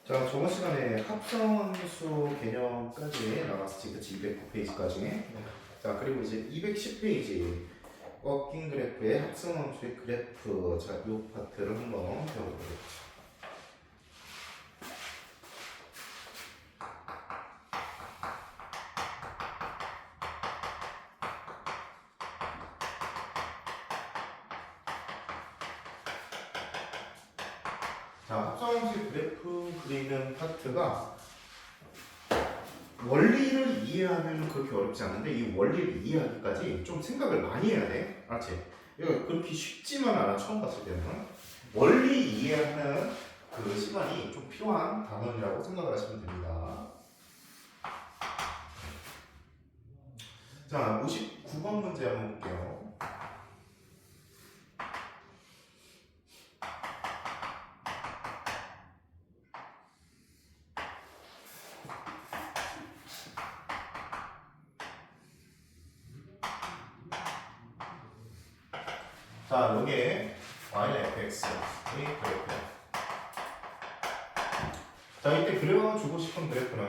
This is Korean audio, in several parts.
자, 저번 시간에 합성함수 개념까지 나왔지, 그치? 209페이지까지. 자, 그리고 이제 210페이지 워킹 그래프의 합성함수의 그래프. 자, 이 파트를 한번 배워보겠습니다. 자, 합성함수의 그래프 그리는 파트가 원리를 이해하면 그렇게 어렵지 않은데 이 원리를 이해하기까지 좀 생각을 많이 해야 돼. 알았지? 이거 그렇게 쉽지만 않아. 처음 봤을 때는 원리 이해하는 그 시간이 좀 필요한 단원이라고 생각을 하시면 됩니다. 자, 59번 문제 한번 볼게요. 자, 여기에 y는 fx, 이 그래프. 자, 이때 그려주고 싶은 그래프는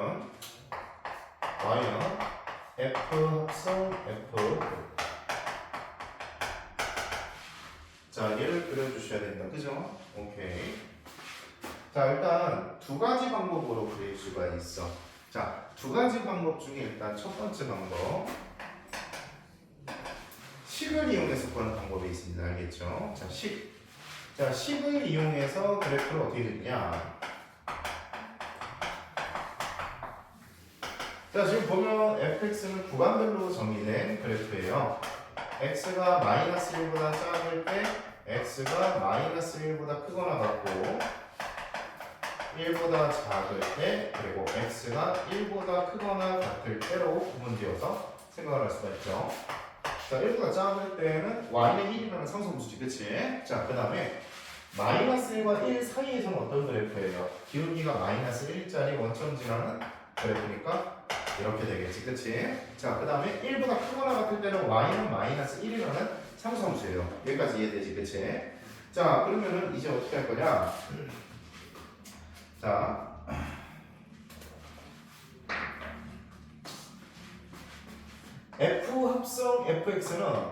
y는 f 합성 f. 자, 얘를 그려주셔야 된다. 그죠? 오케이. 자, 일단 두 가지 방법으로 그릴 수가 있어. 자, 두 가지 방법 중에 일단 첫 번째 방법. 식을 이용해서 구하는 방법이 있습니다. 알겠죠? 자, 식. 자, 식을 이용해서 그래프를 어떻게 그리냐. 자, 지금 보면 fx는 구간별로 정의된 그래프예요. x가 마이너스 1보다 작을 때 x가 마이너스 1보다 크거나 같고 1보다 작을 때 그리고 x가 1보다 크거나 같을 때로 구분되어서 생각을 할 수가 있죠. 자, 1보다 작을 때는 y는 1이라는 상수함수지, 그치? 자, 그 다음에 마이너스 1과 1 사이에서는 어떤 그래프예요? 기울기가 마이너스 1짜리 원점지라는 그래프니까 이렇게 되겠지, 그치? 자, 그 다음에 1보다 크거나 같을 때는 y는 마이너스 1이라는 상수함수예요. 여기까지 이해되지, 그치? 자, 그러면은 이제 어떻게 할 거냐? 자, f 합성 fx는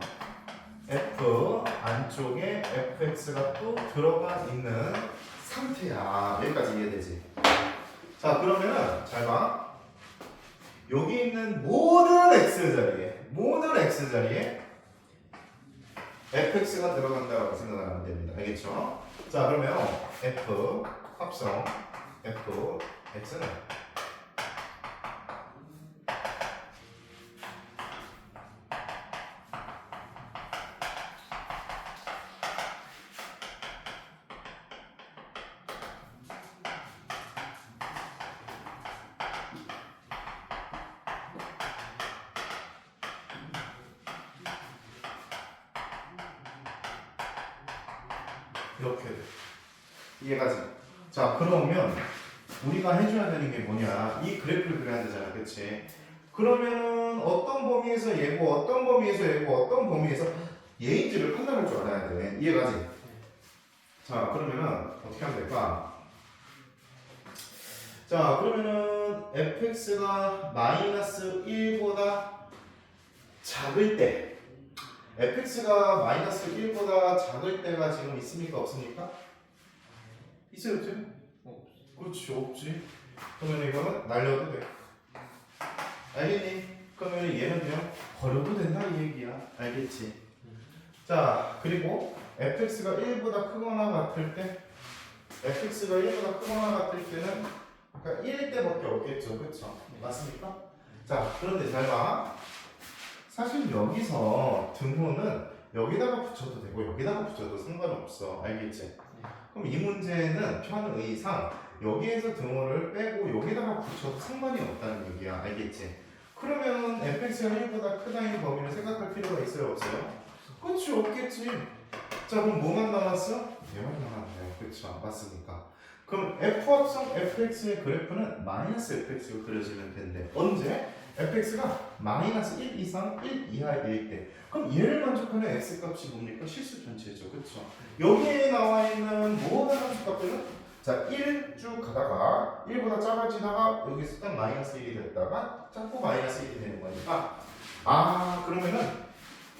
f 안쪽에 fx가 또 들어가 있는 상태야. 여기까지 이해되지? 자, 그러면은 잘 봐. 여기 있는 모든 x자리에 fx가 들어간다고 생각하면 됩니다. 알겠죠? 자, 그러면 f 합성 fx는 이렇게 돼. 이해가지? 자, 그러면 우리가 해줘야 되는 게 뭐냐? 이 그래프를 그려야 되잖아, 그치? 그러면은 어떤 범위에서 얘고, 어떤 범위에서 얘고, 어떤 범위에서 얘인지를 판단할 줄 알아야 돼. 이해가지? 자, 그러면은 어떻게 하면 될까? 자, 그러면은 fx가 마이너스 1보다 작을 때 fx가 마이너스 1보다 작을 때가 지금 있습니까? 없습니까? 있어요, 없죠? 그렇지, 없지. 그러면 이거는 날려도 돼. 알겠니? 그러면 얘는 그냥 버려도 된다 이 얘기야. 알겠지? 자, 그리고 fx가 1보다 크거나 같을 때 fx가 1보다 크거나 같을 때는 그러니까 1일 때밖에 없겠죠. 그쵸? 맞습니까? 자, 그런데 잘 봐. 사실 여기서 등호는 여기다가 붙여도 되고 여기다가 붙여도 상관없어. 알겠지? 그럼 이 문제는 편의상 여기에서 등호를 빼고 여기다가 붙여도 상관이 없다는 얘기야. 알겠지? 그러면 fx가 1보다 크다는 범위를 생각할 필요가 있어요? 없어요? 그렇지, 없겠지. 자, 그럼 뭐만 남았어? 얘만 남았네요. 그렇죠? 맞습니까? 그럼 f 합성 fx의 그래프는 마이너스 fx로 그려지면 된대. 언제? fx가 마이너스 1 이상 1 이하일 때. 그럼 얘를 만족하는 x 값이 뭡니까? 실수 전체죠. 그렇죠? 여기에 나와 있는 모든 함수 값들은 자, 1 쭉 가다가 1보다 작아지다가 여기서 딱 마이너스 1이 됐다가 자꾸 마이너스 1이 되는 거니까 그러면은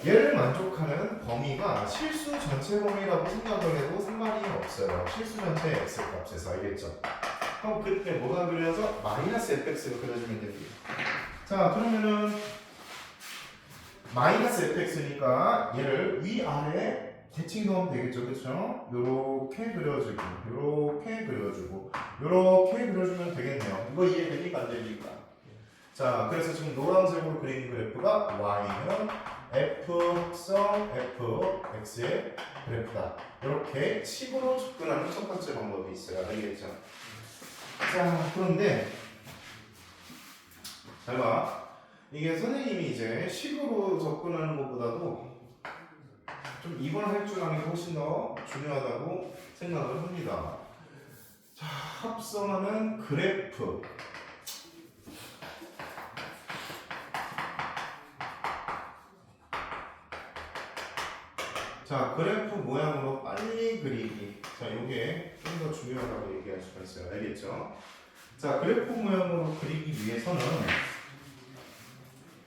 얘를 만족하는 범위가 실수 전체 범위라고 생각을 해도 상관이 없어요. 실수 전체 x 값에서 알겠죠? 그럼 그때 뭐가 그려서 마이너스 fx가 그려지면 됩니다. 자, 그러면은 마이너스 fx니까 얘를 위아래 대칭 넣으면 되겠죠, 그렇죠? 요렇게 그려주고, 요렇게 그려주고, 요렇게 그려주면 되겠네요. 이거 이해됩니까, 안 됩니까? 자, 그래서 지금 노란색으로 그린 그래프가 y는 f성 fx의 그래프다. 이렇게 식으로 접근하는 첫 번째 방법이 있어요, 알겠죠? 자, 그런데 잘 봐. 이게 선생님이 이제 식으로 접근하는 것보다도 좀 이걸 할 줄 아는 게 훨씬 더 중요하다고 생각을 합니다. 자, 합성하는 그래프. 자, 그래프 모양으로 빨리 그리기. 자, 이게 좀 더 중요하다고 얘기할 수가 있어요. 알겠죠? 자, 그래프 모양으로 그리기 위해서는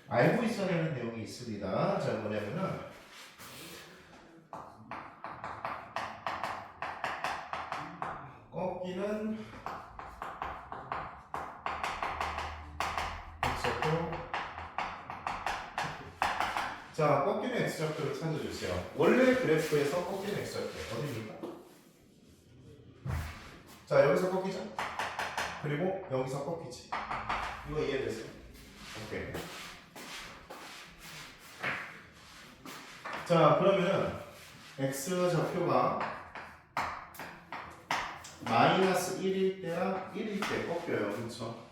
알고 있어야 하는 내용이 있습니다. 자, 뭐냐면은 꺾이는 x좌표. 자, 꺾이는 x좌표를 찾아주세요. 원래 그래프에서 꺾이는 x좌표 어디입니까? 자, 여기서 꺾이죠? 그리고 여기서 꺾이지. 이거 이해되세요? 오케이. 자, 그러면은 x좌표가 마이너스 1일 때랑 1일 때 꺾여요. 그렇죠?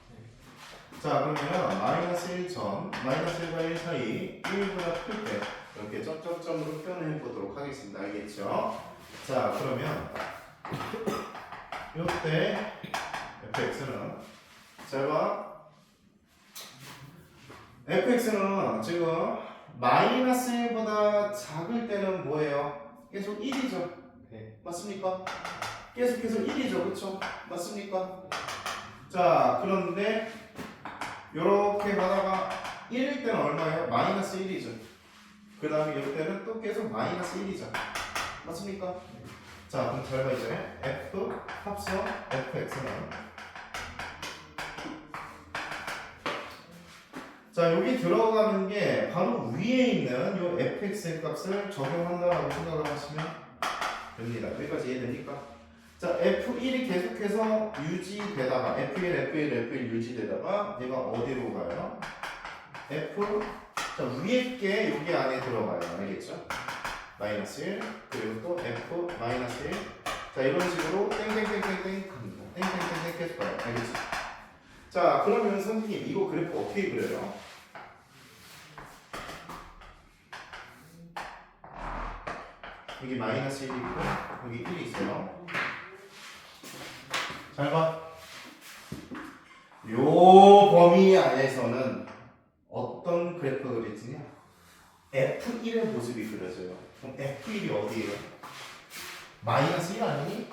자, 그러면 마이너스 1 전, 마이너스 1과 1 사이 1보다 클 때 이렇게 점점점으로 표현해 보도록 하겠습니다. 알겠죠? 자, 그러면 이때 fx는 잘 봐. fx는 지금 마이너스 1보다 작을 때는 뭐예요? 계속 1이죠. 네. 맞습니까? 계속해서 1이죠. 그쵸? 맞습니까? 자, 그런데 요렇게 가다가 1일 때는 얼마예요? 마이너스 1이죠. 그 다음에 이때는 또 계속 마이너스 1이죠. 맞습니까? 자, 그럼 잘 봐 이제 f 합성 fx는 자, 여기 들어가는 게 바로 위에 있는 요 fx의 값을 적용한다라고 생각을 하시면 됩니다. 여기까지 이해됩니까? 자, F1이 계속해서 유지되다가 F1, F1, F1 유지되다가 얘가 어디로 가요? F 자, 위에 게 여기 안에 들어가요. 알겠죠? 마이너스 1 그리고 또 F 마이너스 1 자, 이런 식으로 땡땡땡땡땡 갑니다. 땡땡땡땡 계속 가요. 알겠죠? 자, 그러면 선생님 이거 그래프 어떻게 그려요? 여기 마이너스 1이 있고 여기 1이 있어요. 잘 봐. 요 범위 안에서는 어떤 그래프가 그려지냐? F1의 모습이 그려져요. 그럼 F1이 어디예요? 마이너스 1 아니니?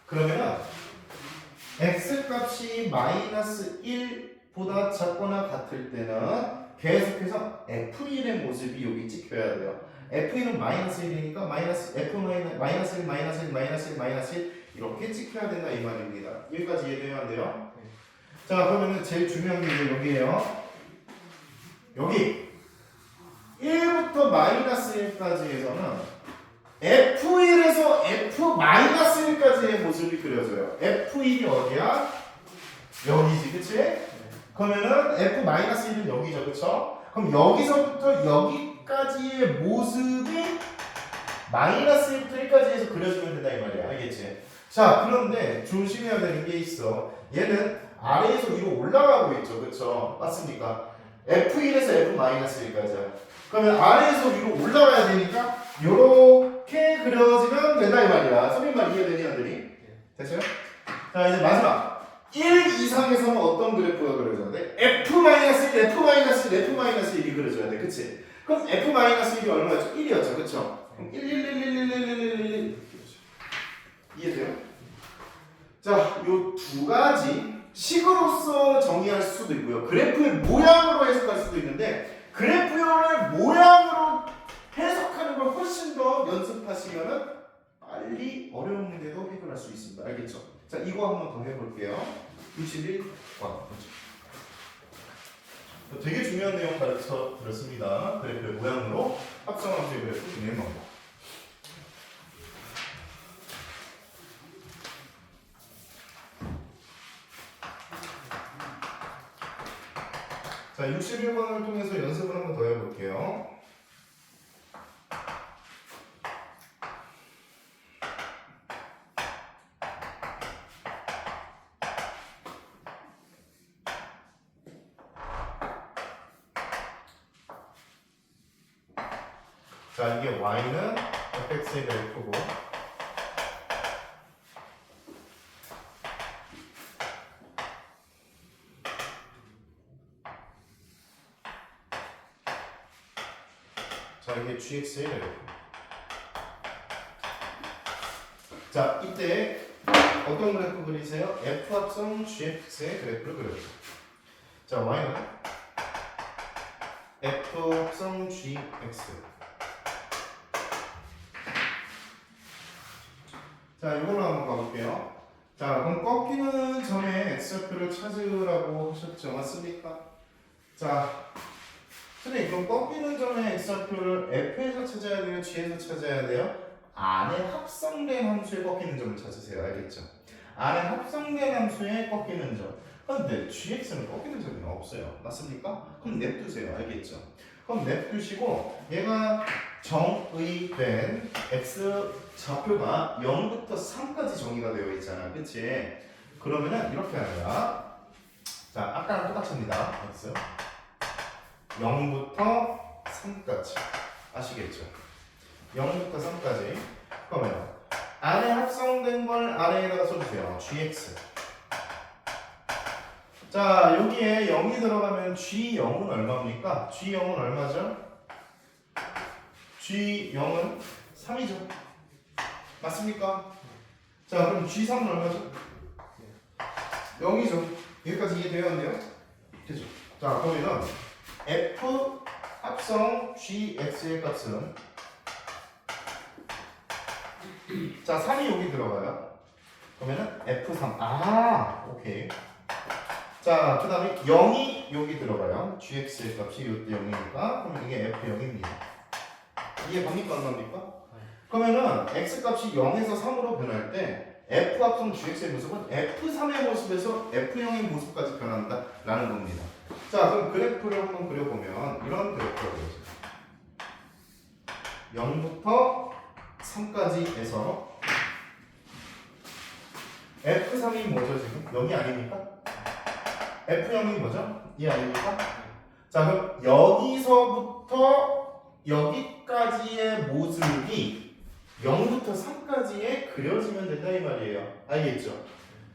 그러면은 X값이 마이너스 1보다 작거나 같을 때는 계속해서 F1의 모습이 여기 찍혀야 돼요. F1은 마이너스 1이니까 마이너스 F 마이너스 1, 마이너스 1, 마이너스 1, 마이너스 1 이렇게 찍혀야 된다 이 말입니다. 여기까지 이해돼야 안 돼요? 자, 그러면은 제일 중요한 게 이제 여기에요. 여기 1부터 마이너스 1까지에서는 F1에서 F-1까지의 모습이 그려져요. F1이 어디야? 여기지, 그치? 그러면은 F-1은 여기죠, 그쵸? 그럼 여기서부터 여기까지의 모습이 마이너스 1부터 1까지에서 그려지면 된다 이 말이야. 알겠지? 자, 그런데 조심해야 되는 게 있어. 얘는 아래에서 위로 올라가고 있죠, 그쵸? 맞습니까? F1에서 F-1까지야. 그러면 아래에서 위로 올라가야 되니까 요렇게 그려지면 된다 이 말이야. 선생님 말 이해되니 안 되니? 됐어요? 자, 이제 마지막 1 이상에서는 어떤 그래프가 그려져야 돼? F-1, F-1, F-1이 그려져야 돼. 그치? 그럼 F-1이 얼마였죠? 1이었죠. 그쵸? 그럼 1, 1, 1, 1, 1, 1, 1, 1, 1 이해돼요? 수도 있고요. 그래프의 모양으로 해석할 수도 있는데 그래프를 모양으로 해석하는 걸 훨씬 더 연습하시면은 빨리 어려운 문제도 해결할 수 있습니다. 알겠죠? 자, 이거 한번 더 해볼게요. 61번. 되게 중요한 내용 가르쳐 드렸습니다. 그래프의 모양으로 합성함수의 그래프 그리는 방법. 자, 61번을 통해서 연습을 한번 더 해볼게요. 자, 이게 y는 fx의 그래프고 자, 이게 gx의 그래프. 자, 이때 어떤 그래프 그리세요? f 합성 gx의 그래프를 그려요. 자, y는 f 합성 gx. 자, 이걸로 한번 가볼게요. 자, 그럼 꺾이는 점의 x좌표를 찾으라고 하셨죠? 맞습니까? 자, 선생님, 그럼 꺾이는 점의 x좌표를 f에서 찾아야 돼요? g에서 찾아야 돼요? 안에 합성된 함수에 꺾이는 점을 찾으세요. 알겠죠? 안에 합성된 함수에 꺾이는 점. 그런데 gx는 꺾이는 점이 없어요. 맞습니까? 그럼 냅두세요. 알겠죠? 그럼 냅두시고 얘가 정의된 x 좌표가 0부터 3까지 정의가 되어 있잖아. 그치? 그러면은 이렇게 하자. 자, 아까랑 똑같습니다. x 0부터 3까지. 아시겠죠? 0부터 3까지. 그러면 안에 합성된 걸 아래에다가 써주세요. gx. 자, 여기에 0이 들어가면 g0은 얼마입니까? g0은 얼마죠? g0은 3이죠. 맞습니까? 자, 그럼 g3은 얼마죠? 0이죠. 여기까지 이해되었네요? 되죠? 자, 그러면 f 합성 gx의 값은 자, 3이 여기 들어가요. 그러면은 f3. 아, 오케이. 자, 그 다음에 0이 여기 들어가요. gx의 값이 이때 0이니까 그러면 이게 f0입니다. 이해 갑니까? 안 갑니까? 그러면은 x 값이 0에서 3으로 변할 때 f 합성 gx의 모습은 f3의 모습에서 f0의 모습까지 변한다 라는 겁니다. 자, 그럼 그래프를 한번 그려보면 이런 그래프가 되어져요. 0부터 3까지에서 f3이 뭐죠 지금? 0이 아닙니까? f0이 뭐죠? 이 아닙니까? 자, 그럼 여기서부터 여기까지의 모습이 0부터 3까지에 그려지면 된다 이 말이에요. 알겠죠?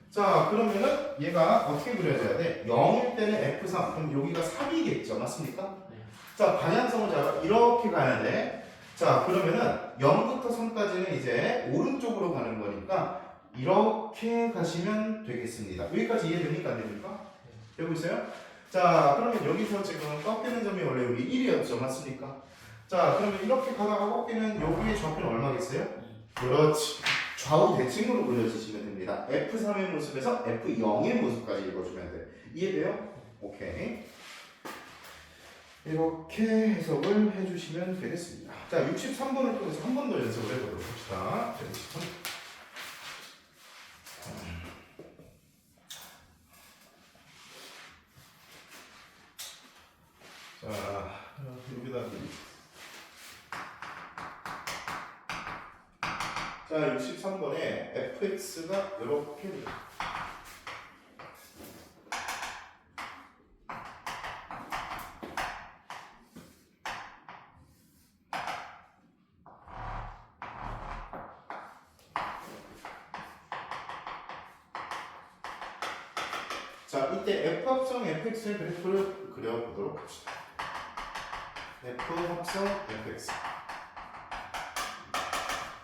자, 그러면은 얘가 어떻게 그려져야 돼? 0일 때는 f3, 그럼 여기가 3이겠죠? 맞습니까? 네. 자, 방향성을 잡아 이렇게 가야 돼. 자, 그러면은 0부터 3까지는 이제 오른쪽으로 가는 거니까 이렇게 가시면 되겠습니다. 여기까지 이해됩니까? 안 됩니까? 되고 있어요? 자, 그러면 여기서 지금 꺾이는 점이 원래 여기 1이었죠? 맞습니까? 자, 그러면 이렇게 가다가 꺾이는 여기의 좌표는 얼마겠어요? 그렇지. 좌우 대칭으로 그려주시면 됩니다. F3의 모습에서 F0의 모습까지 읽어주면 돼. 이해돼요? 오케이. 이렇게 해석을 해주시면 되겠습니다. 자, 63번을 통해서 한 번 더 연습을 해보도록 합시다. 63. 자, 여기다 자, 63번에 fx가 이렇게 돼요. 자, 이때 f 합성 fx의 그래프를 그려보도록 합시다. f 합성 fx.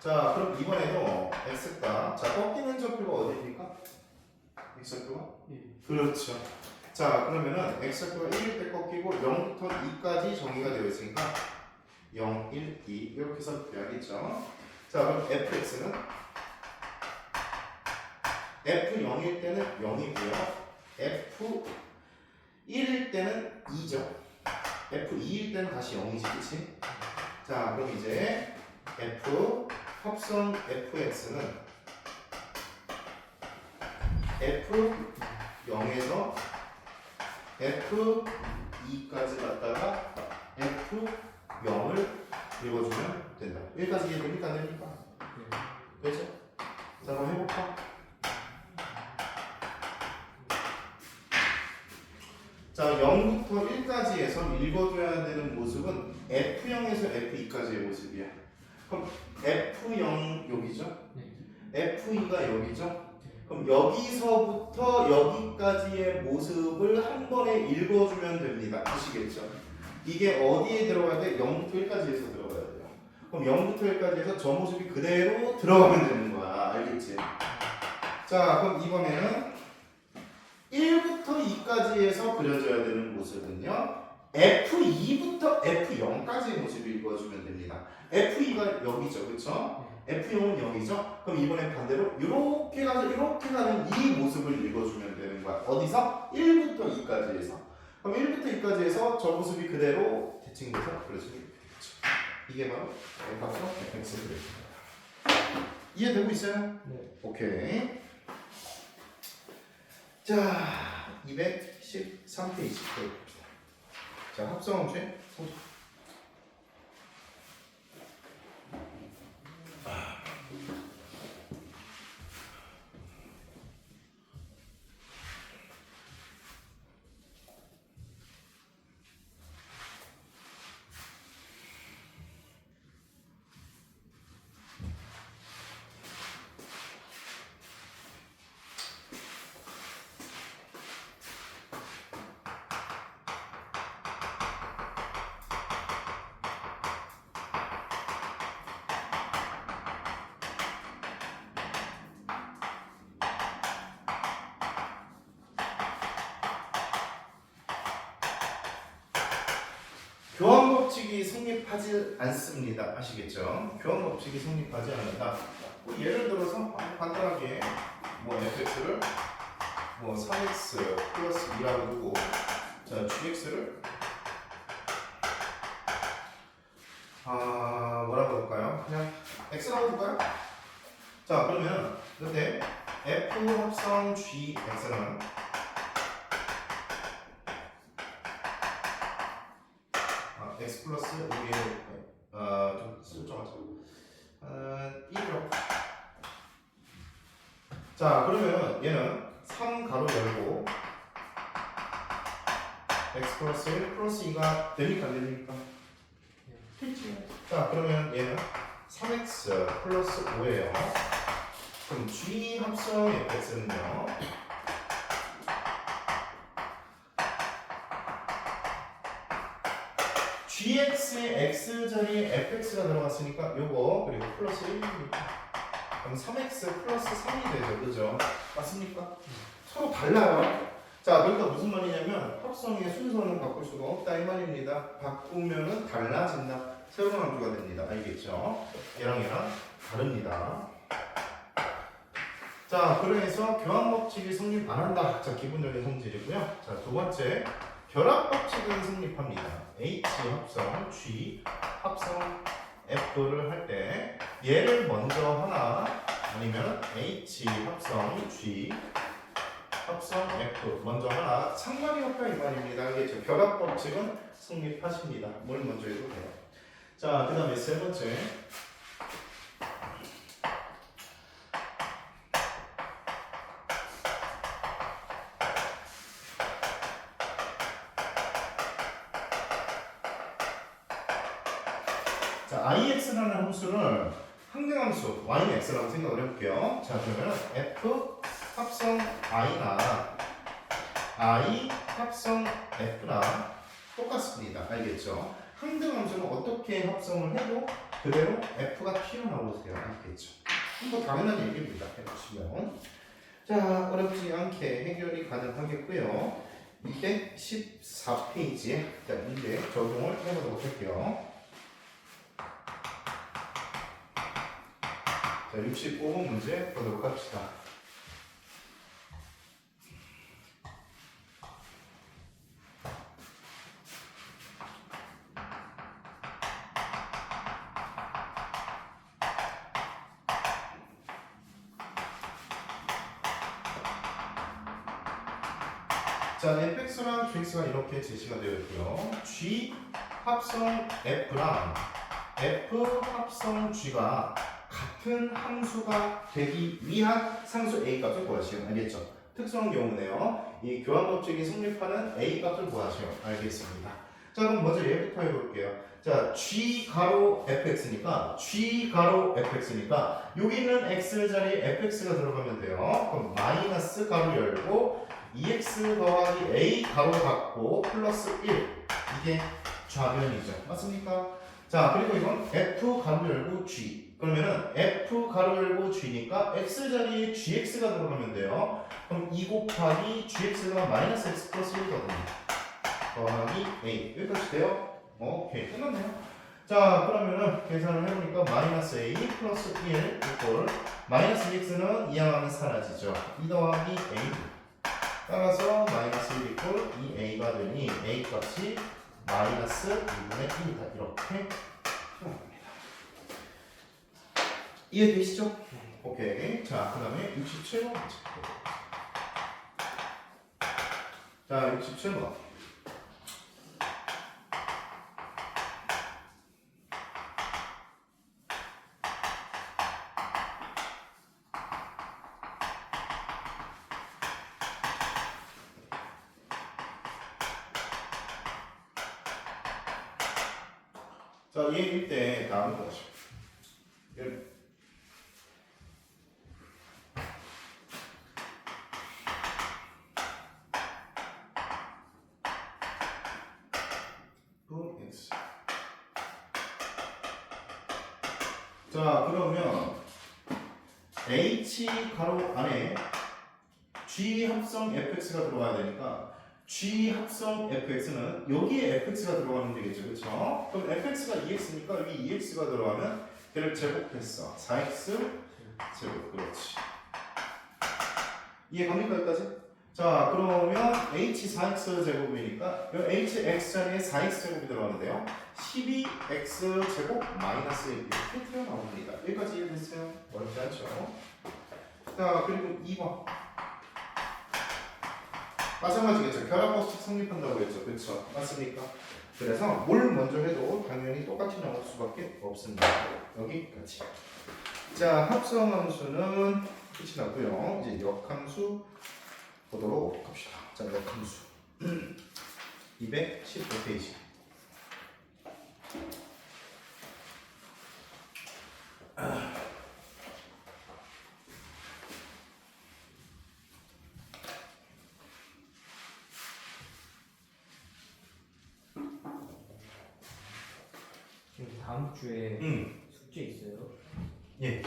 자, 그럼 이번에도 x가 자, 꺾이는 좌표가 어디입니까? x좌표가? 그렇죠. 자, 그러면은 x좌표가 1일 때 꺾이고 0부터 2까지 정의가 되어 있으니까 0, 1, 2 이렇게 써줘야겠죠. 자, 그럼 fx는 f0일 때는 0이고요. f1일 때는 2죠. f2일 때는 다시 0이지, 그치? 자, 그럼 이제 f 합성 fx는 f0에서 f2까지 갔다가 f0을 읽어주면 된다. 여기까지 이해됩니까? 안 됩니까? 되죠? 자, 한번 해볼까? 자, 0부터 1까지 해서 읽어줘야 되는 모습은 f0에서 f2까지의 모습이야. 그럼 f0 여기죠? f2가 여기죠? 그럼 여기서부터 여기까지의 모습을 한 번에 읽어주면 됩니다. 아시겠죠? 이게 어디에 들어가야 돼? 0부터 1까지 해서 들어가야 돼요. 그럼 0부터 1까지 해서 저 모습이 그대로 들어가면 되는 거야. 알겠지? 자, 그럼 이번에는 1부터 2까지 해서 그려져야 되는 모습은요. F2부터 F0까지의 모습을 읽어주면 됩니다. F2가 여기죠. 그쵸? F0은 여기죠? 그럼 이번엔 반대로 이렇게 가서 이렇게 가는 이 모습을 읽어주면 되는 거야. 어디서? 1부터 2까지 해서. 그럼 1부터 2까지 해서 저 모습이 그대로 대칭돼서 그려지면 되겠죠. 이게 바로 F값과 Fx의 그래프입니다. 이해되고 있어요? 네. 오케이. 자, 213페이지. 자, 합성함수의 성질. 교환 법칙이 성립하지 않습니다. 아시겠죠? 교환 법칙이 성립하지 않는다. 뭐 예를 들어서 간단하게 뭐 fx를 뭐 3x 플러스 2라고 두고 자 gx를 뭐라고 볼까요? 그냥 x라고 볼까요? 자, 그러면 근데 f 합성 gx는 x 플러스 5의 좀 설정하죠. 1이라고. 자, 그러면 얘는 3 가로 열고 x 플러스 1 플러스 2가 됩니까? 안 됩니까? 됐지. 자, 그러면 얘는 3x 플러스 5예요. 그럼 g 합성 fx는요. gx의 x 자리에 fx가 들어갔으니까 요거 그리고 플러스 1입니다. 그럼 3x 플러스 3이 되죠. 그죠? 맞습니까? 서로 달라요. 자, 그러니까 무슨 말이냐면 합성의 순서는 바꿀 수가 없다 이 말입니다. 바꾸면은 달라진다. 새로운 함수가 됩니다. 알겠죠? 얘랑 다릅니다. 자, 그래서 교환 법칙이 성립 안 한다. 자, 기본적인 성질이고요. 자, 두 번째 결합 법칙은 성립합니다. H 합성 G 합성 F를 할 때 얘를 먼저 하나 아니면 H 합성 G 합성 F 먼저 하나 상관이 없다 이 말입니다. 알겠죠? 결합 법칙은 성립하십니다. 뭘 먼저 해도 돼요. 자, 그 다음에 세 번째 자, ix라는 함수를 항등함수 y는 x라고 생각을 해볼게요. 자, 그러면 f 합성 i나 i 합성 f나 똑같습니다. 알겠죠? 항등함수는 어떻게 합성을 해도 그대로 f가 튀어나오세요. 알겠죠? 뭐 당연한 얘기입니다. 해보시면 자, 어렵지 않게 해결이 가능하겠고요. 214페이지에 자, 문제 적용을 해보도록 할게요. 자, 65번 문제 보도록 합시다. 자, fx랑 gx가 이렇게 제시가 되어 있고요. g 합성 f랑 f 합성 g가 같은 함수가 되기 위한 상수 a 값을 구하시오. 알겠죠? 특수한 경우네요. 이 교환 법칙이 성립하는 a 값을 구하시오. 알겠습니다. 자, 그럼 먼저 얘부터 해볼게요. 자, g 가로 fx니까 여기 있는 x 자리에 fx가 들어가면 돼요. 그럼 마이너스 가로 열고 2x 더하기 a 가로 닫고 플러스 1 이게 좌변이죠. 맞습니까? 자, 그리고 이건 f 가로 열고 g 그러면은 f 가로 열고 g니까 x 자리에 gx가 들어가면 돼요. 그럼 2 곱하기 gx가 마이너스 x 플러스 1이거든요. 더하기 a 여기까지 돼요? 오케이, 끝났네요. 자, 그러면은 계산을 해보니까 마이너스 a 플러스 1 이꼴 마이너스 2x는 이항하면 사라지죠. 2 더하기 a 따라서 마이너스 1 이꼴 2a가 되니 a 값이 마이너스 2분의 1이다. 이렇게 표현합니다. 이해되시죠? 오케이. 자, 그 다음에 67번 자, 67번 자, 얘일 때 다음 거죠. x. 자, 그러면 h 가로 안에 g 합성 fx가 들어가야 되니까 g 합성 fx는 여기에 fx가 들어가면 되겠죠, 그렇죠? 그럼 fx가 2x니까 여기 2x가 들어가면 걔를 제곱했어. 4x 제곱, 그렇지. 이해 갑니까 여기까지? 자, 그러면 h 4x 제곱이니까 여기 h x 자리에 4x 제곱이 들어가는데요. 12x 제곱 마이너스 1 이렇게 튀어나옵니다. 여기까지 이해됐어요? 어렵지 않죠? 자, 그리고 2번. 마찬가지겠죠. 결합법칙 성립한다고 했죠. 그렇죠? 맞습니까? 그래서 뭘 먼저 해도 당연히 똑같이 나올 수밖에 없습니다. 여기까지. 자, 합성함수는 끝이 났고요. 이제 역함수 보도록 합시다. 자, 역함수 215페이지. 지금 다음 주에 숙제 있어요? 예.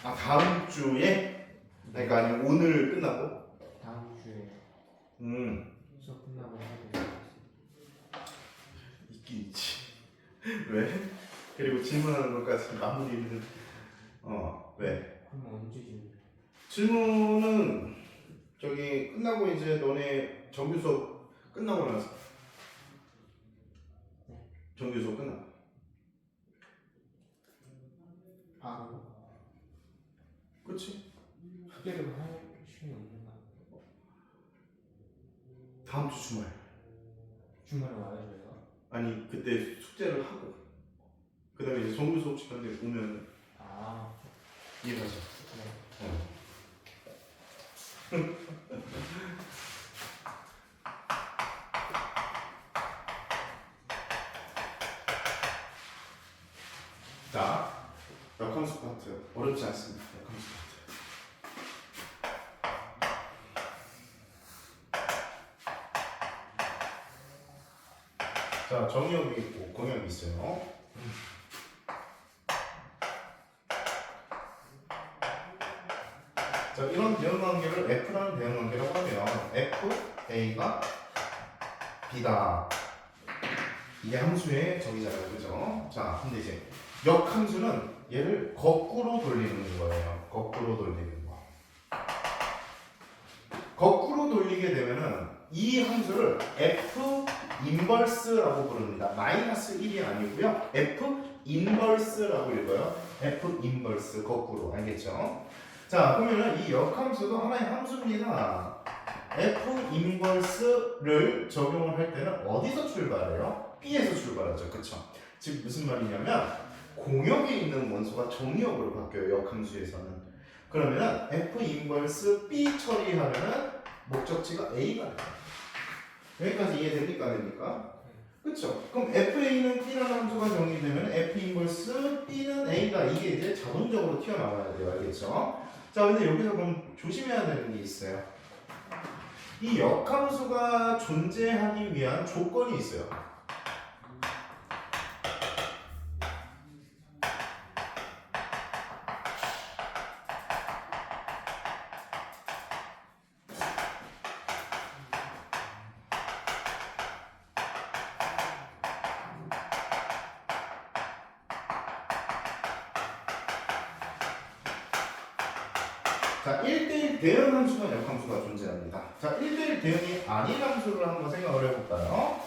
아, 다음 주에? 그러니까 아니면 오늘 끝나고? 다음 주에 수업 끝나고 하게 되어 있긴 있지. 왜? 그리고 질문하는 것까지 마무리를 왜? 그럼 언제지? 질문은 저기 끝나고 이제 너네 정규 수업 끝나고 나서 정규 수업 끝나고 바로? 그치? 숙제를 할 시간이 없는가? 다음 주 주말. 주말에 와요 저희가? 아니 그때 숙제를 하고 그 다음에 이제 정규 수업 시간에 오면 아 이해가죠? 네. 자, 역함수 파트 어렵지 않습니다. 역함수 파트. 자, 정의역이 있고 공역이 있어요. 자, 이런 대응관계를 F라는 대응관계라고 하면 F A가 B다. 이게 함수의 정의잖아요. 그죠? 자, 근데 이제 역함수는 얘를 거꾸로 돌리는 거예요. 거꾸로 돌리는 거. 거꾸로 돌리게 되면은 이 함수를 F 인버스라고 부릅니다. 마이너스 1이 아니고요. F 인버스라고 읽어요. F 인버스 거꾸로. 알겠죠? 자, 그러면은 이 역함수도 하나의 함수입니다. F 인버스를 적용을 할 때는 어디서 출발해요? B에서 출발하죠. 그쵸? 즉 무슨 말이냐면 공역에 있는 원소가 정역으로 바뀌어요. 역함수에서는. 그러면은 F 인버스 B 처리하면은 목적지가 A가 돼요. 여기까지 이해됩니까? 안 됩니까? 그쵸? 그럼 FA는 B라는 함수가 정의되면 F 인버스 B는 A가 이게 이제 자동적으로 튀어나와야 돼요. 알겠죠? 자, 근데 여기서 그럼 조심해야 되는 게 있어요. 이 역함수가 존재하기 위한 조건이 있어요. 자, 1대1 대응 함수가 역함수가 존재합니다. 자, 1대1 대응이 아닌 함수를 한번 생각을 해볼까요?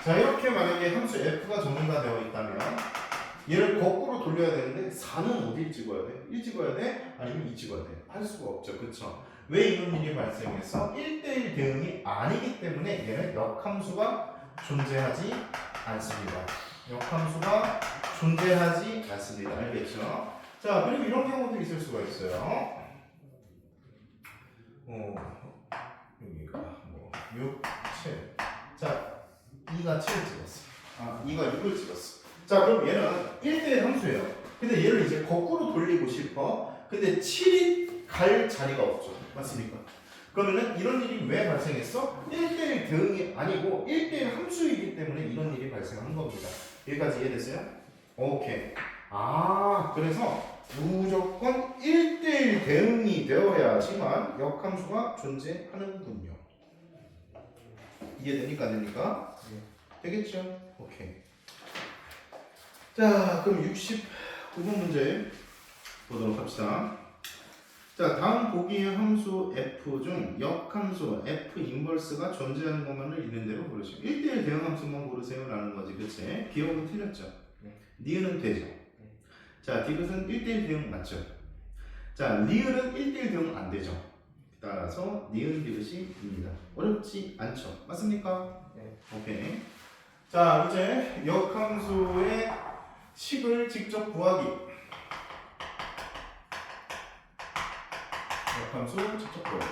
자, 이렇게 만약에 함수 f가 정의가 되어 있다면 얘를 거꾸로 돌려야 되는데 4는 어디를 찍어야 돼? 1 찍어야 돼? 아니면 2 찍어야 돼? 할 수가 없죠. 그쵸? 왜 이런 일이 발생해서 1대1 대응이 아니기 때문에 얘는 역함수가 존재하지 않습니다. 역함수가 존재하지 않습니다. 알겠죠? 자, 그리고 이런 경우도 있을 수가 있어요. 여기가 뭐 6, 7. 자, 2가 7을 찍었어. 2가 6을 찍었어. 자, 그럼 얘는 1대1 함수예요. 근데 얘를 이제 거꾸로 돌리고 싶어. 근데 7이 갈 자리가 없죠. 맞습니까? 그러면은 이런 일이 왜 발생했어? 1대1 대응이 아니고 1대1 함수이기 때문에 이런 일이 발생한 겁니다. 여기까지 이해됐어요? 오케이. 그래서 무조건 1대1 대응이 되어야지만 역함수가 존재하는군요. 이해되니까 안 됩니까? 되겠죠? 오케이. 자, 그럼 69번 문제 보도록 합시다. 자, 다음 보기의 함수 f 중 역함수 f 인버스가 존재하는 것만을 있는 대로 고르시오. 1대1 대응 함수만 고르세요 라는 거지. 그치? 기억은 틀렸죠? 니은은 되죠? 자, 디귿은 1대1 대응 맞죠? 자, 리을은 1대1 대응 안 되죠? 따라서 니은 디귿이입니다. 어렵지 않죠? 맞습니까? 네. 오케이. 자, 이제 역함수의 식을 직접 구하기. 역함수 직접 구하기.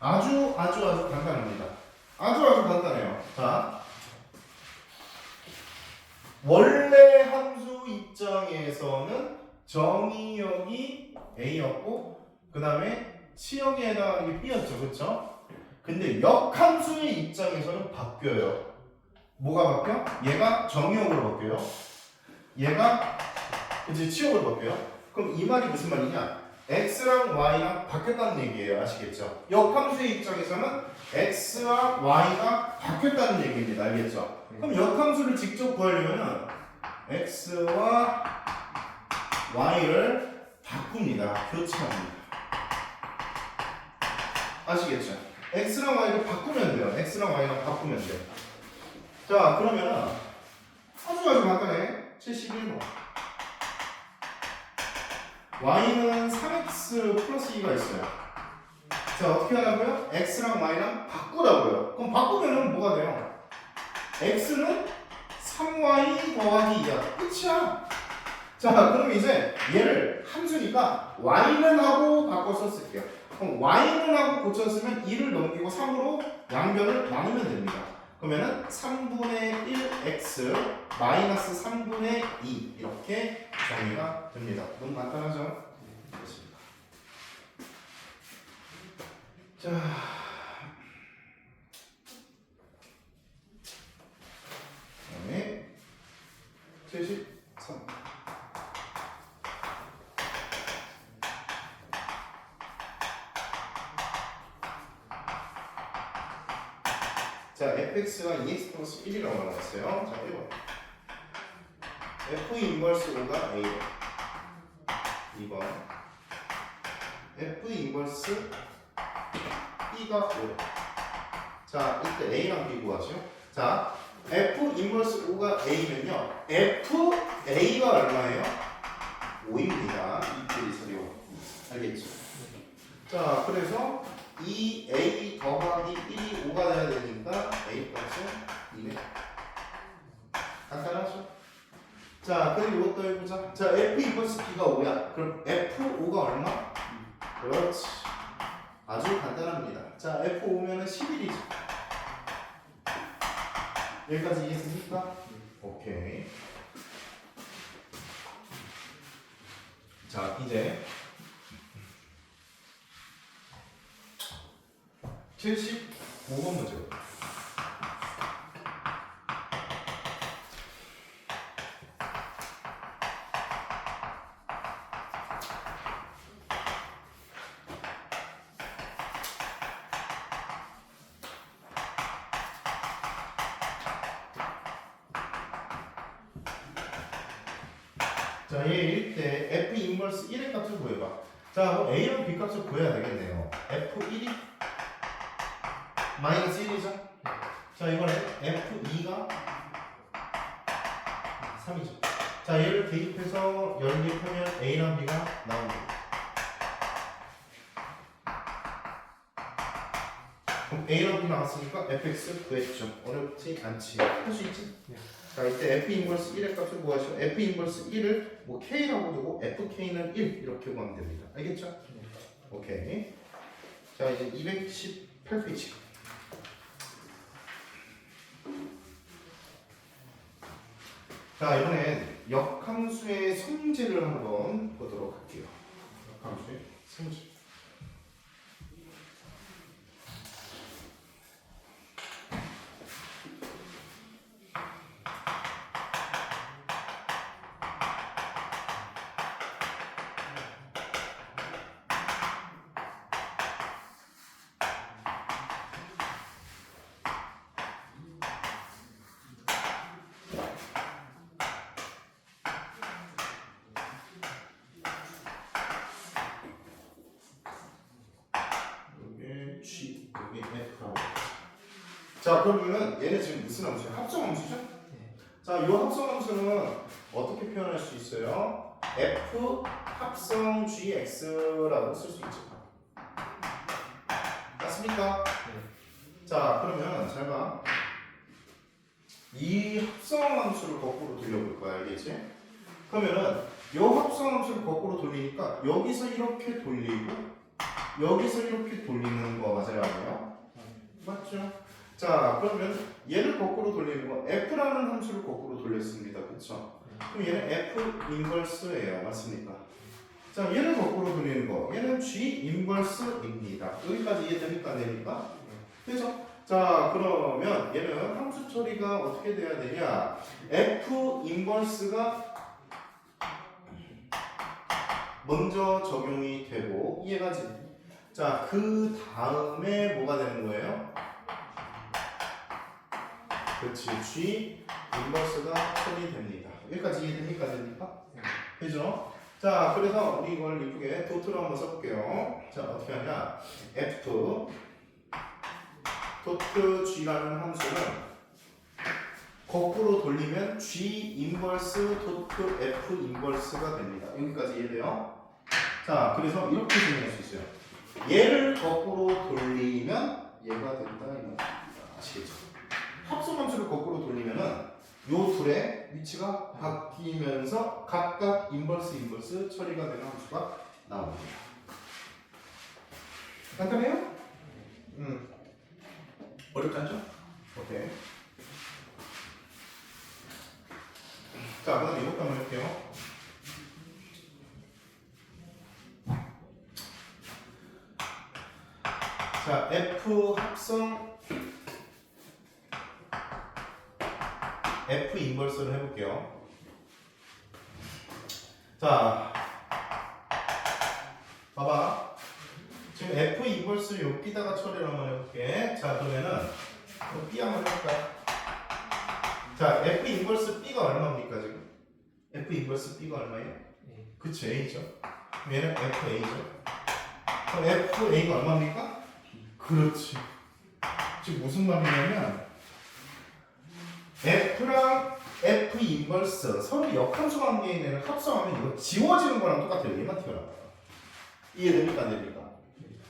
아주 간단합니다. 아주 간단해요. 자, 원래 함수 입장에서는 정의역이 A였고 그 다음에 치역에 해당하는 게 B였죠. 그쵸? 근데 역함수의 입장에서는 바뀌어요. 뭐가 바뀌어? 얘가 정의역으로 바뀌어요. 얘가 이제 치역으로 바뀌어요. 그럼 이 말이 무슨 말이냐? X랑 Y랑 바뀌었다는 얘기예요. 아시겠죠? 역함수의 입장에서는 X와 Y가 바뀌었다는 얘기입니다. 알겠죠? 그럼 역함수를 직접 구하려면 X와 Y를 바꿉니다. 교체합니다. 아시겠죠? X랑 Y를 바꾸면 돼요. X랑 Y랑 바꾸면 돼요. 자, 그러면은 아주 간단해. 71번. Y는 3X 플러스 2가 있어요. 자, 어떻게 하라고요? X랑 Y랑 바꾸라고요. 그럼 바꾸면은 뭐가 돼요? X는 3Y 더하기 2야. 끝이야. 자, 그럼 이제 얘를 함수니까 Y는 하고 바꿔서 쓸게요. 그럼 Y는 하고 고쳤으면 2를 넘기고 3으로 양변을 나누면 됩니다. 그러면은 3분의 1x 마이너스 3분의 2 이렇게 정리가 됩니다. 너무 간단하죠? 됐습니다. 자. 자, fx가 2x 플러스 1이라고 나왔어요. 자, 1번. f 인버스 5가 a. 2번. f 인버스 b가 5. 자, 이때 a랑 b 구하죠. 자, f 인버스 5가 a면요. f a가 얼마예요? 5입니다. 2 서류. 알겠죠? 자, 그래서 2a 더하기 1이 5가 돼야 되니까 a 값은 2네. 간단하죠? 자, 그리고 이것도 해보자. 자, f 인버스 b가 5야. 그럼 f5가 얼마? 그렇지. 아주 간단합니다. 자, f5면은 11이죠. 여기까지 이해했습니까? 오케이. 자, 이제 75번 문제. 자, 얘 1대 f 인버스 1의 값을 구해봐. 자, 그럼 a랑 b 값을 구해야 되겠네요. f1이 마이너스 1이죠? 자, 이번에 f2가 3이죠. 자, 얘를 대입해서 연립하면 a랑 b가 나옵니다. 그럼 a랑 b 나왔으니까 fx 구했죠. 어렵지 않지. 할 수 있지? 네. 자, 이때 f 인버스 1의 값을 구하시오. f 인버스 1을 뭐 k라고 두고 fk는 1 이렇게 구하면 됩니다. 알겠죠? 네. 오케이. 자, 이제 218페이지. 자, 이번엔 역함수의 성질을 한번 보도록 할게요. 역함수의 성질. 자, 그러면은 얘네 지금 무슨 함수야? 합성함수죠? 네. 자, 이 합성함수는 어떻게 표현할 수 있어요? f 합성 gx라고 쓸 수 있죠. 맞습니까? 네. 자, 그러면 잘 봐. 이 합성함수를 거꾸로 돌려볼 거야, 알겠지? 그러면은 이 합성함수를 거꾸로 돌리니까 여기서 이렇게 돌리고 여기서 이렇게 돌리는 거 맞아요, 아니에요? 맞죠? 자, 그러면 얘를 거꾸로 돌리는 거 f라는 함수를 거꾸로 돌렸습니다. 그쵸? 그럼 얘는 f 인버스예요. 맞습니까? 자, 얘를 거꾸로 돌리는 거 얘는 g 인버스입니다. 여기까지 이해됩니까? 안 됩니까? 그죠? 자, 그러면 얘는 함수 처리가 어떻게 돼야 되냐? f 인버스가 먼저 적용이 되고 이해가지? 자, 그 다음에 뭐가 되는 거예요? 그렇지, G 인버스가 처리됩니다. 여기까지 이해됩니까? 됩니까? 그죠? 자, 그래서 우리 이걸 이쁘게 도트로 한번 써볼게요. 자, 어떻게 하냐? F 도트 G라는 함수는 거꾸로 돌리면 G 인버스 도트 F 인버스가 됩니다. 여기까지 이해돼요? 자, 그래서 이렇게 정리할 수 있어요. 얘를 거꾸로 돌리면 얘가 된다 이 말입니다. 아시겠죠? 합성함수를 거꾸로 돌리면은 요 둘의 위치가 바뀌면서 각각 인버스 처리가 되는 함수가 나옵니다. 간단해요? 어렵지 않죠? 오케이. 자, 그 다음에 이것도 한번 해볼게요. 자, F 합성 F 인버스를 해볼게요. 자, 봐봐. 지금 F 인버스를 여기다가 처리를 한번 해볼게. 자, 그러면은 그럼 B 한번 해볼까요? 자, F 인버스 B가 얼마입니까 지금? F 인버스 B가 얼마예요? 그치, A죠. 그럼 얘는 FA죠. 그럼 FA가 얼마입니까? 그렇지. 지금 무슨 말이냐면 F랑 F 인버스 서로 역함수 관계에 있는 합성하면 이거 지워지는 거랑 똑같아요. 얘만 튀어나와요. 이해됩니까? 안 됩니까?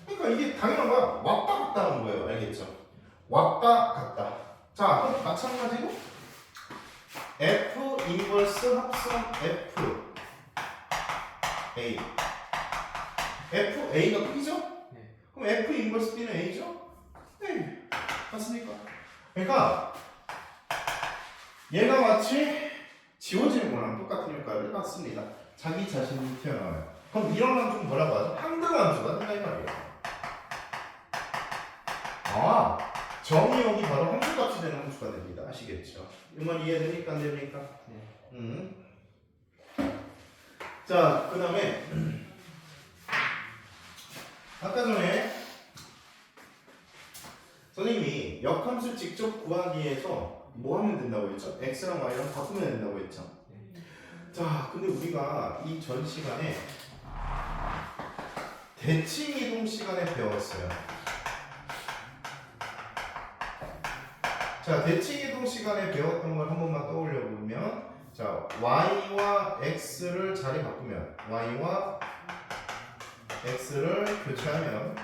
그러니까 이게 당연한 거야. 왔다 갔다 하는 거예요. 알겠죠? 왔다 갔다. 자, 그럼 마찬가지로 F 인버스 합성 F A FA가 B죠? 네. 그럼 F 인버스 B는 A죠? 네. 맞습니까? 그러니까 얘가 마치 지워지는 거랑 똑같은 효과를 갖습니다. 자기 자신이 튀어나와요. 그럼 이런 함수는 뭐라고 하죠? 항등함수가 된다 이 말이에요. 아, 정의 여기 바로 함수값이 되는 함수가 됩니다. 아시겠죠? 이 말 이해됩니까? 안 됩니까? 네. 자, 그 다음에 아까 전에 선생님이 역함수 직접 구하기 위해서 뭐 하면 된다고 했죠? x랑 y랑 바꾸면 된다고 했죠? 자, 근데 우리가 이 전 시간에 대칭 이동 시간에 배웠어요. 자, 대칭 이동 시간에 배웠던 걸 한 번만 떠올려 보면, 자, y와 x를 자리 바꾸면, y와 x를 교체하면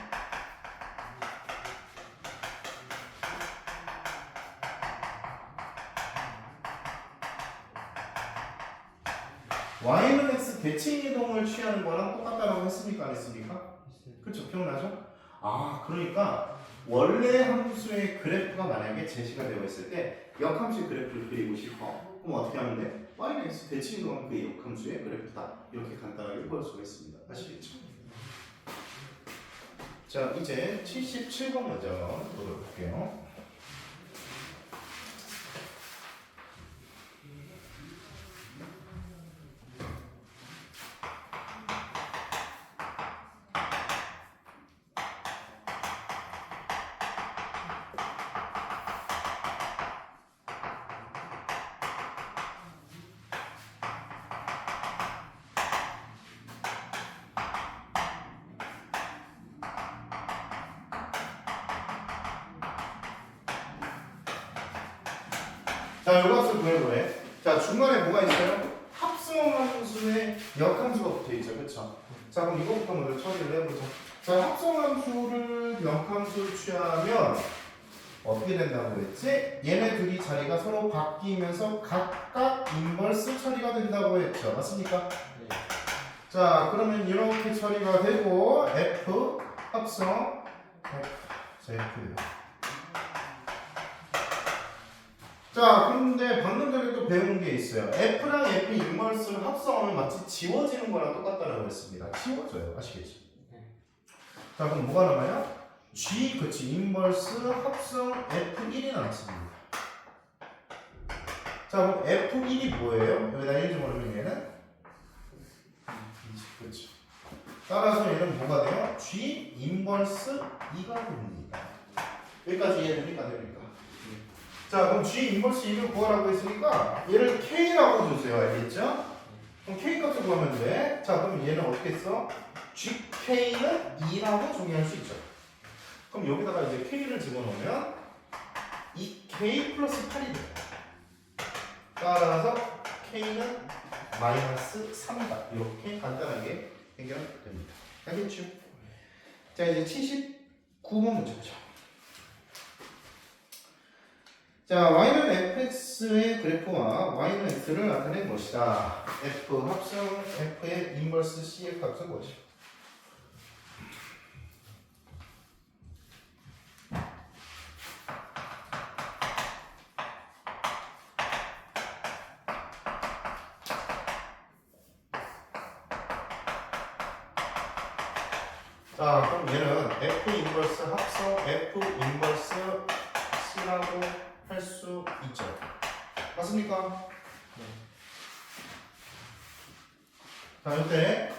y는 x 대칭 이동을 취하는 거랑 똑같다고 했습니까? 안 했습니까? 그렇죠? 기억나죠? 아, 그러니까 원래 함수의 그래프가 만약에 제시가 되어 있을 때 역함수의 그래프를 그리고 싶어. 그럼 어떻게 하면 돼? y는 x 대칭 이동은 그 역함수의 그래프다. 이렇게 간단하게 보일 수가 있습니다. 아시겠죠? 자, 이제 77번 문제 보도록 할게요. 자, 요것을 구해보래. 자, 중간에 뭐가 있어요? 합성함수에 역함수가 붙어있죠. 그쵸? 자, 그럼 이거부터 먼저 처리를 해보자. 자, 합성함수를 역함수를 취하면 어떻게 된다고 했지? 얘네 둘이 자리가 서로 바뀌면서 각각 인버스 처리가 된다고 했죠. 맞습니까? 네. 자, 그러면 이렇게 처리가 되고 F 합성 F 자, 이렇게 돼요. 자, 그런데 방금 전에 또 배운 게 있어요. F랑 F 인버스를 합성하면 마치 지워지는 거랑 똑같다고 했습니다. 지워져요. 아시겠죠? 자, 그럼 뭐가 남아요? G, 그치, 인버스 합성 F1이 남습니다. 자, 그럼 F1이 뭐예요? 여기다 1 집어넣으면 얘는? 20, 그치. 따라서 얘는 뭐가 돼요? G, 인버스 2가 됩니다. 여기까지 이해됩니까? 안 됩니까? 자, 그럼 G 인버스 2를 구하라고 했으니까 얘를 K라고 주세요. 알겠죠? 그럼 K 값을 구하면 돼. 자, 그럼 얘는 어떻게 써? GK는 2라고 정의할 수 있죠. 그럼 여기다가 이제 K를 집어넣으면 2K 플러스 8이 돼요. 따라서 K는 마이너스 3이다. 이렇게 간단하게 해결됩니다. 알겠죠? 자, 이제 79번 문제죠. 자, y는 fx의 그래프와 y는 x를 나타낸 것이다. f 합성 f의 인버스 c의 값은 무엇이다? 자, 그럼 얘는 f 인버스 합성 f 인버스 c라고 할 수 있죠. 맞습니까? 네. 자, 이때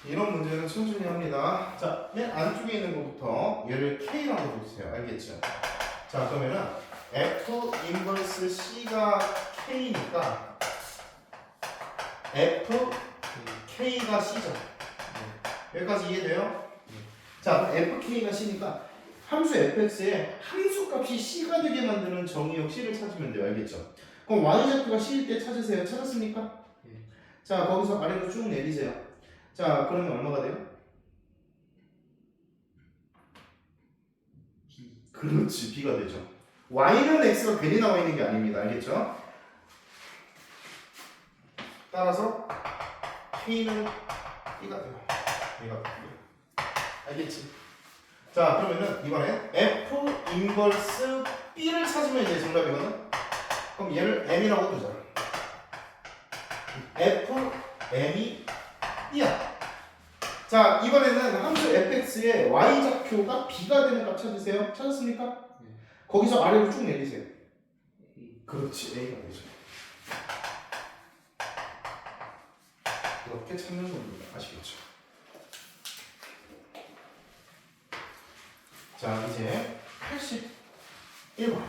이런 문제는 천천히 합니다. 자, 맨 안쪽에 있는 것부터 얘를 K라고 보세요. 알겠죠? 자, 그러면은 F 인버스 C가 K니까 F K가 C죠. 여기까지 이해돼요? 자, 그럼 FK가 C니까 함수 fx에 함수 값이 C가 되게 만드는 정의역 C를 찾으면 돼요. 알겠죠? 그럼 y좌표가 C일 때 찾으세요. 찾았습니까? 자, 거기서 아래로 쭉 내리세요. 자, 그러면 얼마가 돼요? 그렇지, B가 되죠. Y는 X가 괜히 나와 있는 게 아닙니다. 알겠죠? 따라서 K는 B가 돼요. B가 돼요. 알겠지? 자, 그러면은 이번에 F 인버스 B를 찾으면 이제 정답이거든? 그럼 얘를 M이라고 두자. F, M이 B야. 자, 이번에는 함수 fx의 y좌표가 b가 되는 값 찾으세요. 찾았습니까? 거기서 아래로 쭉 내리세요. 그렇지, a가 되죠. 이렇게 찾는 겁니다. 아시겠죠? 자, 이제 81번.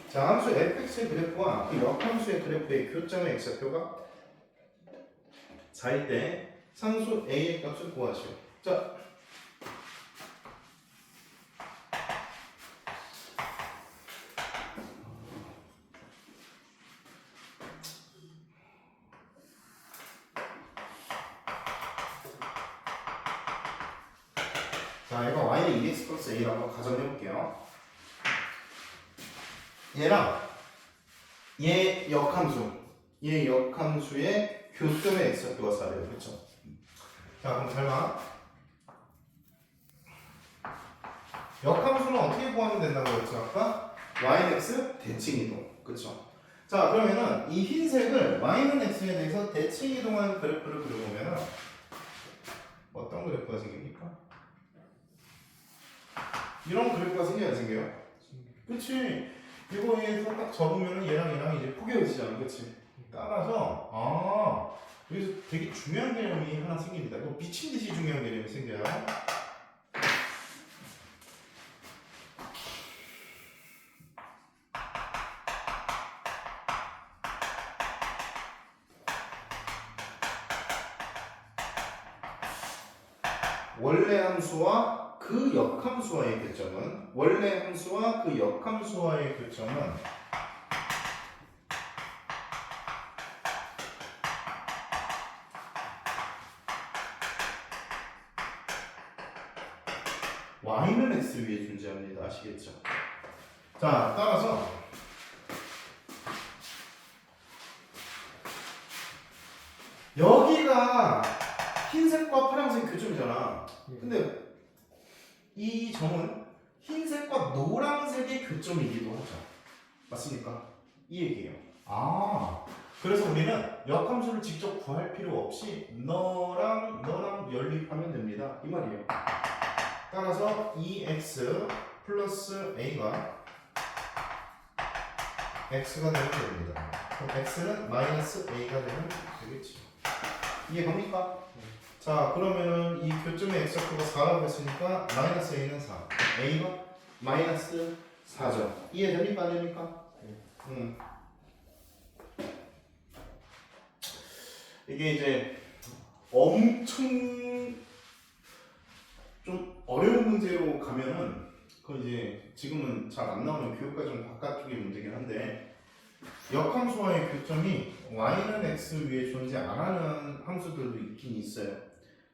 자, 함수 fx의 그래프와 그 역함수의 그래프의 교점의 x좌표가 4일 때 상수 a의 값을 구하시오. 자, 얘가 y는 2x 플러스 a라고 가정해볼게요. 얘랑 얘 역함수의 교점의 x좌표가 4래요. 그렇죠? 자, 그럼 잘 봐. 역함수는 어떻게 구하면 된다고 했죠? 아까 y는 x 대칭이동. 그렇죠? 자, 그러면은 이 흰색을 y는 x에 대해서 대칭이동한 그래프를 그려보면은 어떤 그래프가 생깁니까? 이런 그래프가 생겨야 생겨요. 그렇지? 이거에서 딱 접으면 얘랑 이제 포개해지잖아. 그치? 따라서 여기서 되게 중요한 개념이 하나 생깁니다. 이거 미친 듯이 중요한 개념이 생겨요. 원래 함수와 그 역함수와의 교점은 원래 함수와 그 역함수와의 교점은 y는 x 위에 존재합니다. 아시겠죠? 자, 따라서 여기가 흰색과 파란색 교점이잖아. 근데 이 점은 흰색과 노란색의 교점이기도 하죠. 맞습니까? 이 얘기예요. 그래서 우리는 역함수를 직접 구할 필요 없이 너랑 연립하면 됩니다. 이 말이에요. 따라서 2x 플러스 a가 x가 되면 됩니다. 그럼 x는 마이너스 a가 되면 되겠지. 이해갑니까? 자, 그러면은 이 교점의 x좌표가 4라고 했으니까 마이너스 a는 4, a가 마이너스 4죠. 이해됩니까? 안 됩니까? 이게 이제 엄청 좀 어려운 문제로 가면은 그 이제 지금은 잘 안 나오는 교육과정 바깥쪽의 문제긴 한데 역함수와의 교점이 y는 x 위에 존재 안 하는 함수들도 있긴 있어요.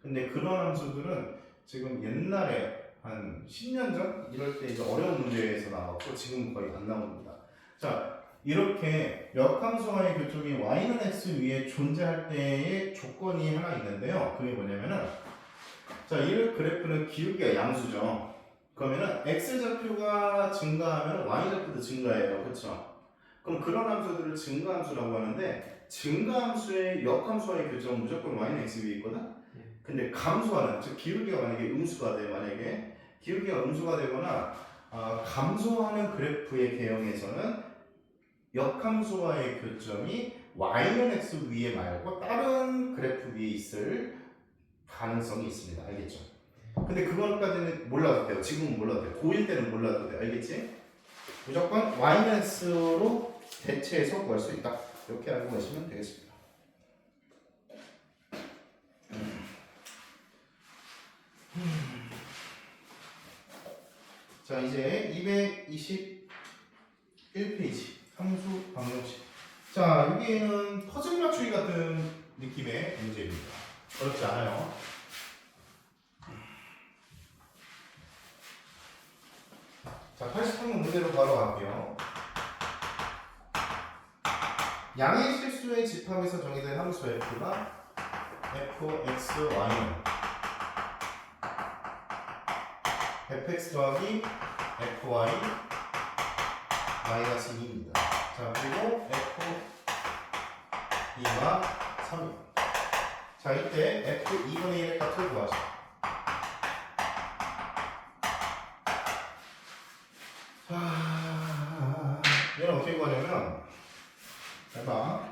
근데 그런 함수들은 지금 옛날에 한 10년 전 이럴 때 이제 어려운 문제에서 나왔고 지금 거의 안 나옵니다. 자, 이렇게 역함수와의 교점이 y는 x 위에 존재할 때의 조건이 하나 있는데요. 그게 뭐냐면은 자, 이 그래프는 기울기가 양수죠. 그러면은 x좌표가 증가하면 y좌표도 증가해요. 그렇죠? 그럼 그런 함수들을 증가함수라고 하는데 증가함수의 역함수와의 교점은 무조건 y는 x 위에 있거든. 근데 감소하는 즉 기울기가 만약에 음수가 돼 만약에 기울기가 음수가 되거나 감소하는 그래프의 개형에서는 역함수와의 교점이 y는 x 위에 말고 다른 그래프 위에 있을 가능성이 있습니다. 알겠죠? 근데 그것까지는 몰라도 돼요. 지금은 몰라도 돼요. 고1 때는 몰라도 돼요. 알겠지? 무조건 y는 x로 대체해서 구할 수 있다. 이렇게 알고 계시면 되겠습니다. 자, 이제 221페이지 함수 방정식. 자, 여기에는 퍼즐 맞추기 같은 느낌의 문제입니다. 어렵지 않아요. 자, 83번 문제로 바로 갈게요. 양의 실수의 집합에서 정의된 함수 f가 fxy는 fx 더하기 fy 마이너스 2입니다. 자, 그리고 f2가 3입니다. 자, 이때 f2분의 1의 값을 구하죠. 자, 얘는 어떻게 구하냐면, 해봐.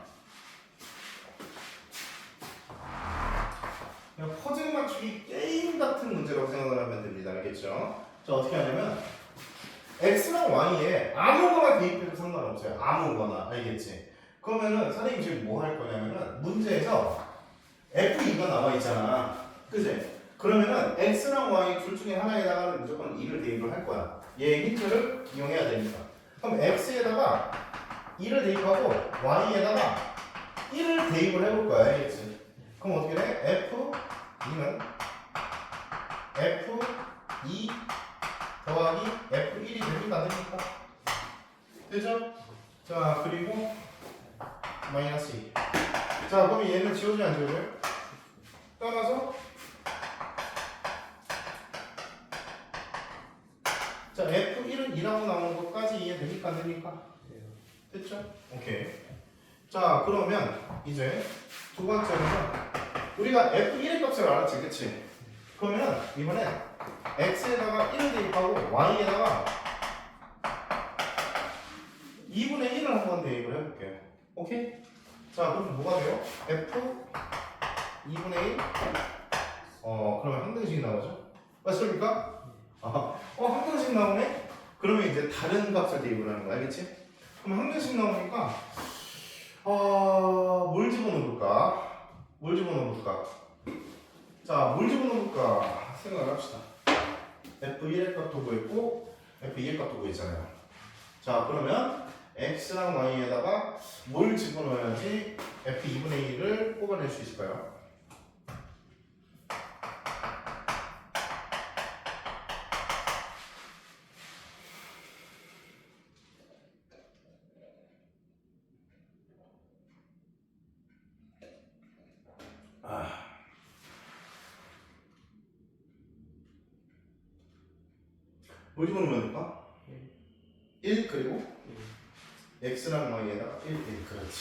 그냥 퍼즐 맞추기 게임 같은 문제라고 생각을 하면 됩니다. 알겠죠? 자, 어떻게 하냐면 x랑 y에 아무거나 대입해도 상관없어요. 아무거나. 알겠지? 그러면은 선생님 지금 뭐 할 거냐면은 문제에서 f2가 나와 있잖아. 그치? 그러면은 x랑 y 둘 중에 하나에다가 무조건 2를 대입을 할 거야. 얘 힌트를 이용해야 되니까. 그럼 x에다가 2를 대입하고 y에다가 1을 대입을 해볼 거야. 알겠지? 그럼 어떻게 돼? f2는 f2 더하기 f1이 됩니까? 안 됩니까? 되죠? 자, 그리고 마이너스 2. 자, 그럼 얘는 지워져요, 안 지워져요? 따라서 자, f1은 2라고 나오는 것까지 이해됩니까? 안 됩니까? 됐죠? 오케이. 자, 그러면 이제 두 번째로는 우리가 f1의 값을 알았지, 그치? 그러면 이번엔 x에다가 1을 대입하고 y에다가 2분의 1을 한번 대입을 해볼게요. 오케이? 자, 그럼 뭐가 돼요? f 2분의 1? 그러면 한 등씩 나오죠? 맞습니까? 한 등씩 나오네? 그러면 이제 다른 값을 대입을 하는 거야, 알겠지? 그럼 한 등씩 나오니까 뭘 집어넣을까? 뭘 집어넣을까? 자, 뭘 집어넣을까? 생각을 합시다. f1의 값도 구했고 f2의 값도 구했잖아요. 자, 그러면 x랑 y에다가 뭘 집어넣어야지 f2분의 1을 뽑아낼 수 있을까요? 뭘 집어넣으면 될까? 1 그리고 x랑 y에다가 1, 1 그렇지.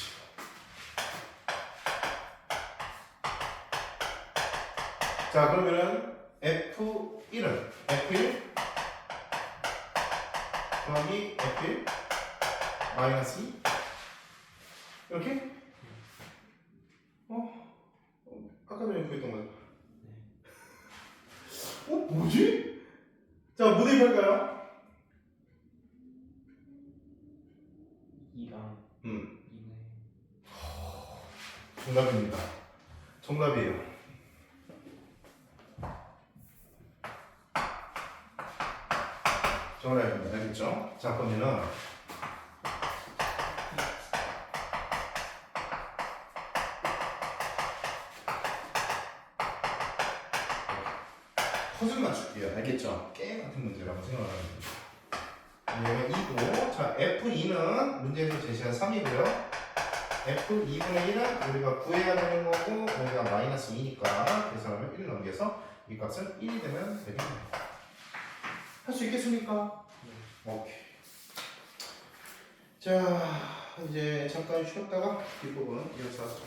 자, 그러면은 f1은 f1 더하기 f1 마이너스 2 이렇게? 아까 전에 구했던 거죠? 뭐지? 자, 뭐 대입할까요? 2랑 2네. 정답입니다. 정답이에요. 정답입니다. 알겠죠? 자, 그러면은 퍼즐 맞출게요. 알겠죠? 게임 같은 문제라고 생각을 하면 됩니다. 왜냐면 2고, 자, F2는 문제에서 제시한 3이고요. F2분의 1은 우리가 구해야 되는 거고, 여기가 마이너스 2니까 계산하면 1 넘겨서 이 값은 1이 되면 되겠네요. 할 수 있겠습니까? 오케이. 자, 이제 잠깐 쉬었다가 뒷부분 이어서 하죠.